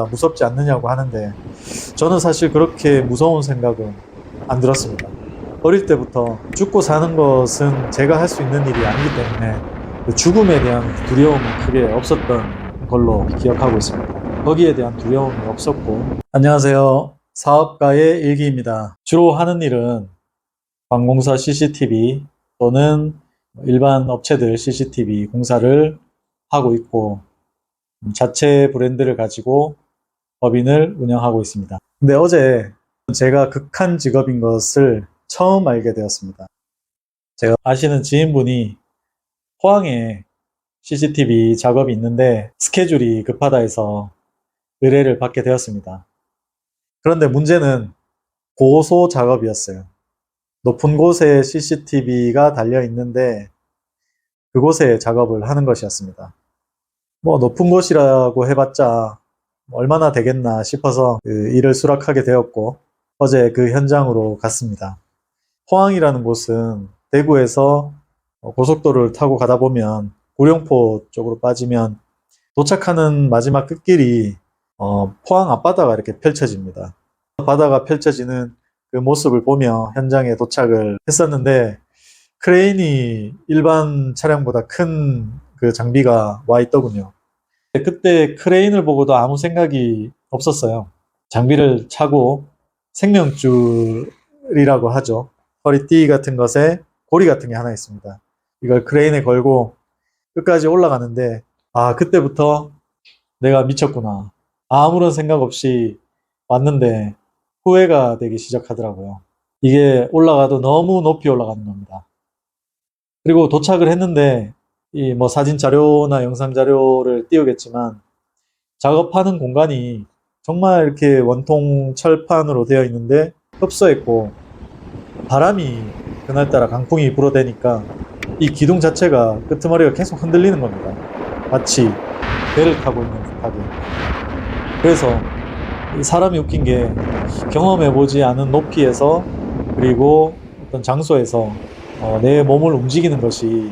무섭지 않느냐고 하는데 저는 사실 그렇게 무서운 생각은 안 들었습니다. 어릴 때부터 죽고 사는 것은 제가 할 수 있는 일이 아니기 때문에 그 죽음에 대한 두려움은 크게 없었던 걸로 기억하고 있습니다. 거기에 대한 두려움이 없었고. 안녕하세요. 사업가의 일기입니다. 주로 하는 일은 관공서 CCTV 또는 일반 업체들 CCTV 공사를 하고 있고, 자체 브랜드를 가지고 법인을 운영하고 있습니다. 근데 어제 제가 극한 직업인 것을 처음 알게 되었습니다. 제가 아시는 지인분이 포항에 CCTV 작업이 있는데 스케줄이 급하다 해서 의뢰를 받게 되었습니다. 그런데 문제는 고소 작업이었어요. 높은 곳에 CCTV가 달려 있는데 그곳에 작업을 하는 것이었습니다. 뭐 높은 곳이라고 해봤자 얼마나 되겠나 싶어서 그 일을 수락하게 되었고, 어제 그 현장으로 갔습니다. 포항이라는 곳은 대구에서 고속도로를 타고 가다 보면 구룡포 쪽으로 빠지면 도착하는 마지막 끝길이 포항 앞바다가 이렇게 펼쳐집니다. 바다가 펼쳐지는 그 모습을 보며 현장에 도착을 했었는데, 크레인이 일반 차량보다 큰 그 장비가 와 있더군요. 그때 크레인을 보고도 아무 생각이 없었어요. 장비를 차고 생명줄이라고 하죠. 허리띠 같은 것에 고리 같은 게 하나 있습니다. 이걸 크레인에 걸고 끝까지 올라가는데, 그때부터 내가 미쳤구나. 아무런 생각 없이 왔는데 후회가 되기 시작하더라고요. 이게 올라가도 너무 높이 올라가는 겁니다. 그리고 도착을 했는데 이 뭐 사진 자료나 영상 자료를 띄우겠지만, 작업하는 공간이 정말 이렇게 원통 철판으로 되어 있는데 흡수했고, 바람이 그날따라 강풍이 불어대니까 이 기둥 자체가 끄트머리가 계속 흔들리는 겁니다. 마치 배를 타고 있는 듯하게. 그래서 사람이 웃긴 게, 경험해보지 않은 높이에서 그리고 어떤 장소에서 내 몸을 움직이는 것이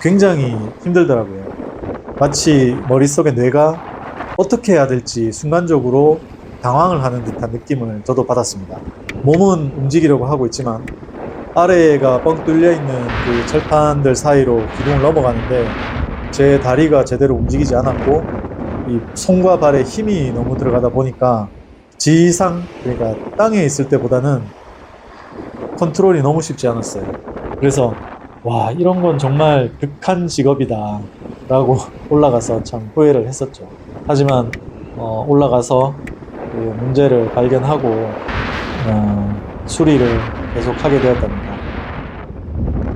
굉장히 힘들더라고요. 마치 머릿속에 뇌가 어떻게 해야 될지 순간적으로 당황을 하는 듯한 느낌을 저도 받았습니다. 몸은 움직이려고 하고 있지만 아래가 뻥 뚫려 있는 그 철판들 사이로 기둥을 넘어가는데 제 다리가 제대로 움직이지 않았고, 이 손과 발에 힘이 너무 들어가다 보니까 지상, 그러니까 땅에 있을 때보다는 컨트롤이 너무 쉽지 않았어요. 그래서 와, 이런 건 정말 극한 직업이다 라고 올라가서 참 후회를 했었죠. 하지만 올라가서 그 문제를 발견하고 수리를 계속 하게 되었답니다.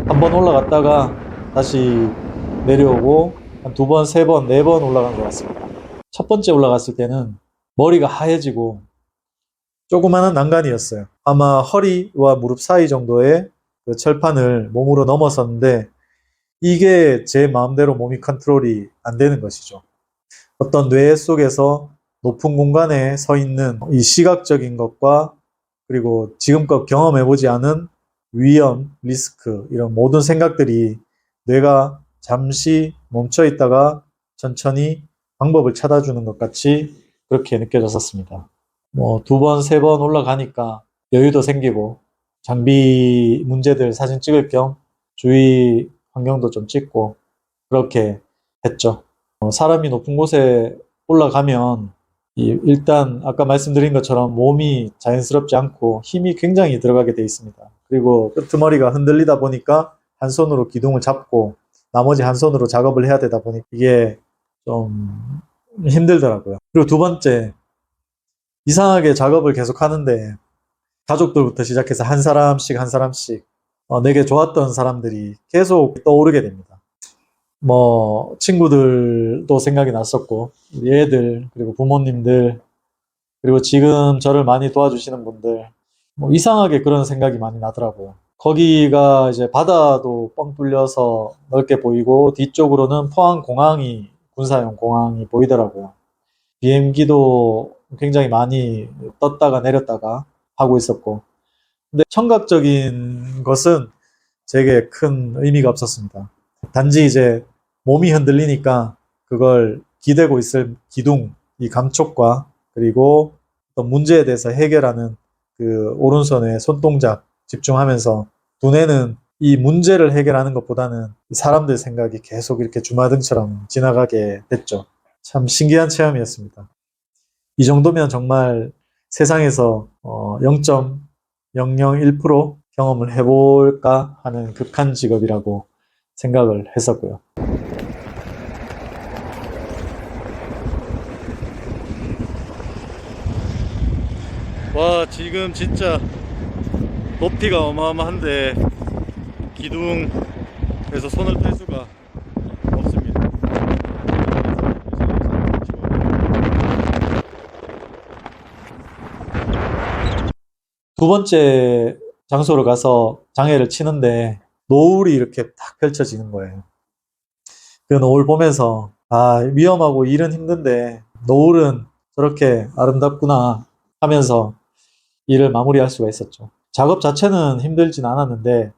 한번 올라갔다가 다시 내려오고 한 두 번, 세 번, 네 번 올라간 것 같습니다. 첫 번째 올라갔을 때는 머리가 하얘지고 조그마한 난간이었어요. 아마 허리와 무릎 사이 정도의 그 철판을 몸으로 넘어섰는데, 이게 제 마음대로 몸이 컨트롤이 안 되는 것이죠. 어떤 뇌 속에서 높은 공간에 서 있는 이 시각적인 것과, 그리고 지금껏 경험해보지 않은 위험, 리스크, 이런 모든 생각들이 뇌가 잠시 멈춰 있다가 천천히 방법을 찾아주는 것 같이 그렇게 느껴졌었습니다. 뭐 두 번, 세 번 올라가니까 여유도 생기고, 장비 문제들 사진 찍을 겸 주위 환경도 좀 찍고 그렇게 했죠. 사람이 높은 곳에 올라가면 일단 아까 말씀드린 것처럼 몸이 자연스럽지 않고 힘이 굉장히 들어가게 돼 있습니다. 그리고 끄트머리가 흔들리다 보니까 한 손으로 기둥을 잡고 나머지 한 손으로 작업을 해야 되다 보니 이게 좀 힘들더라고요. 그리고 두 번째, 이상하게 작업을 계속 하는데 가족들부터 시작해서 한 사람씩 한 사람씩 내게 좋았던 사람들이 계속 떠오르게 됩니다. 뭐 친구들도 생각이 났었고, 얘들, 그리고 부모님들, 그리고 지금 저를 많이 도와주시는 분들, 뭐 이상하게 그런 생각이 많이 나더라고요. 거기가 이제 바다도 뻥 뚫려서 넓게 보이고 뒤쪽으로는 포항 공항이, 군사용 공항이 보이더라고요. 비행기도 굉장히 많이 떴다가 내렸다가 하고 있었고, 근데 청각적인 것은 제게 큰 의미가 없었습니다. 단지 이제 몸이 흔들리니까 그걸 기대고 있을 기둥, 이 감촉과 그리고 어떤 문제에 대해서 해결하는 그 오른손의 손동작 집중하면서 두뇌는 이 문제를 해결하는 것보다는 사람들 생각이 계속 이렇게 주마등처럼 지나가게 됐죠. 참 신기한 체험이었습니다. 이 정도면 정말 세상에서 0.001% 경험을 해볼까 하는 극한 직업이라고 생각을 했었고요. 와, 지금 진짜 높이가 어마어마한데 기둥에서 손을 뗄 수가 없습니다. 두 번째 장소로 가서 장애를 치는데 노을이 이렇게 딱 펼쳐지는 거예요. 그 노을 보면서 위험하고 일은 힘든데 노을은 저렇게 아름답구나 하면서 일을 마무리할 수가 있었죠. 작업 자체는 힘들진 않았는데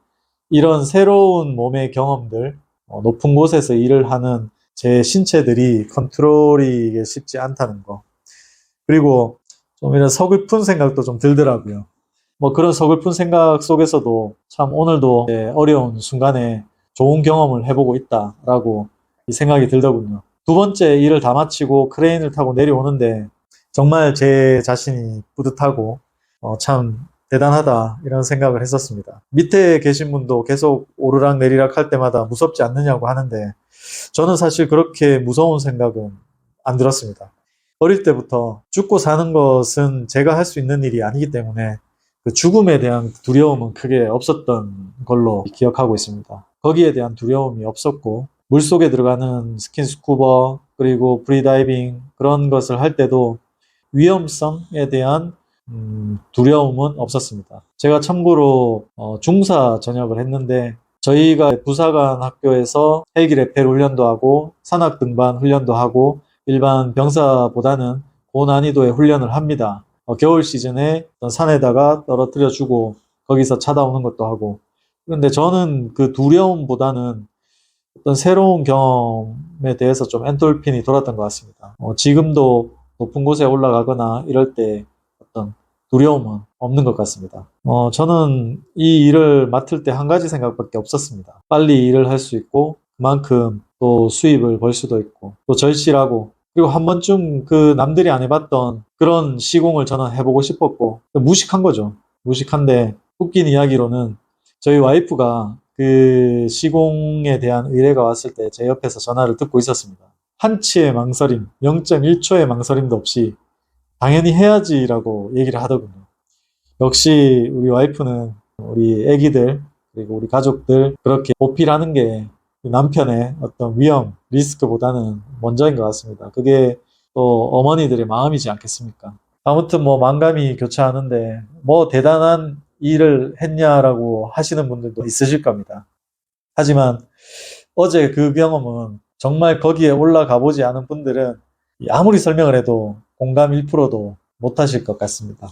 이런 새로운 몸의 경험들, 높은 곳에서 일을 하는 제 신체들이 컨트롤이 쉽지 않다는 거. 그리고 좀 이런 서글픈 생각도 좀 들더라고요. 뭐 그런 서글픈 생각 속에서도 참 오늘도 어려운 순간에 좋은 경험을 해보고 있다라고 이 생각이 들더군요. 두 번째 일을 다 마치고 크레인을 타고 내려오는데 정말 제 자신이 뿌듯하고 참 대단하다 이런 생각을 했었습니다. 밑에 계신 분도 계속 오르락 내리락 할 때마다 무섭지 않느냐고 하는데 저는 사실 그렇게 무서운 생각은 안 들었습니다. 어릴 때부터 죽고 사는 것은 제가 할 수 있는 일이 아니기 때문에 그 죽음에 대한 두려움은 크게 없었던 걸로 기억하고 있습니다. 거기에 대한 두려움이 없었고 물속에 들어가는 스킨스쿠버 그리고 프리다이빙 그런 것을 할 때도 위험성에 대한 두려움은 없었습니다. 제가 참고로 중사 전역을 했는데 저희가 부사관 학교에서 헬기 레펠 훈련도 하고 산악 등반 훈련도 하고 일반 병사보다는 고난이도의 훈련을 합니다. 겨울 시즌에 산에다가 떨어뜨려 주고 거기서 찾아오는 것도 하고 그런데 저는 그 두려움보다는 어떤 새로운 경험에 대해서 좀 엔돌핀이 돌았던 것 같습니다. 지금도 높은 곳에 올라가거나 이럴 때 어떤 두려움은 없는 것 같습니다. 저는 이 일을 맡을 때 한 가지 생각밖에 없었습니다. 빨리 일을 할 수 있고 그만큼 또 수입을 벌 수도 있고 또 절실하고 그리고 한 번쯤 그 남들이 안 해봤던 그런 시공을 저는 해보고 싶었고 무식한 거죠. 무식한데 웃긴 이야기로는 저희 와이프가 그 시공에 대한 의뢰가 왔을 때 제 옆에서 전화를 듣고 있었습니다. 한치의 망설임, 0.1초의 망설임도 없이 당연히 해야지라고 얘기를 하더군요. 역시 우리 와이프는 우리 애기들 그리고 우리 가족들 그렇게 보필하는 게 남편의 어떤 위험, 리스크보다는 먼저인 것 같습니다. 그게 또 어머니들의 마음이지 않겠습니까? 아무튼 뭐 만감이 교차하는데 뭐 대단한 일을 했냐라고 하시는 분들도 있으실 겁니다. 하지만 어제 그 경험은 정말 거기에 올라가 보지 않은 분들은 아무리 설명을 해도 공감 1%도 못 하실 것 같습니다.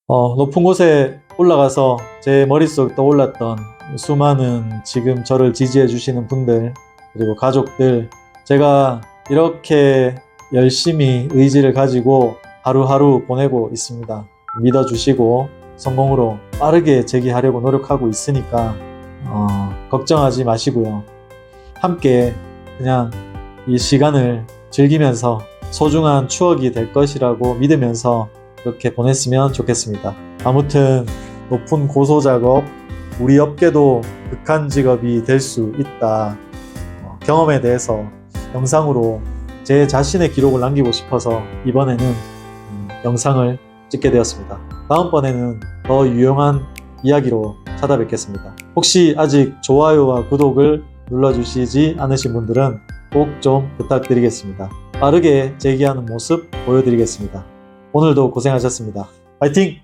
높은 곳에 올라가서 제 머릿속에 떠올랐던 수많은 지금 저를 지지해 주시는 분들 그리고 가족들 제가 이렇게 열심히 의지를 가지고 하루하루 보내고 있습니다. 믿어주시고 성공으로 빠르게 재기하려고 노력하고 있으니까 걱정하지 마시고요. 함께 그냥 이 시간을 즐기면서 소중한 추억이 될 것이라고 믿으면서 그렇게 보냈으면 좋겠습니다. 아무튼 높은 고소 작업, 우리 업계도 극한 직업이 될 수 있다. 경험에 대해서 영상으로 제 자신의 기록을 남기고 싶어서 이번에는 영상을 찍게 되었습니다. 다음번에는 더 유용한 이야기로 찾아뵙겠습니다. 혹시 아직 좋아요와 구독을 눌러주시지 않으신 분들은 꼭 좀 부탁드리겠습니다. 빠르게 재기하는 모습 보여드리겠습니다. 오늘도 고생하셨습니다. 파이팅!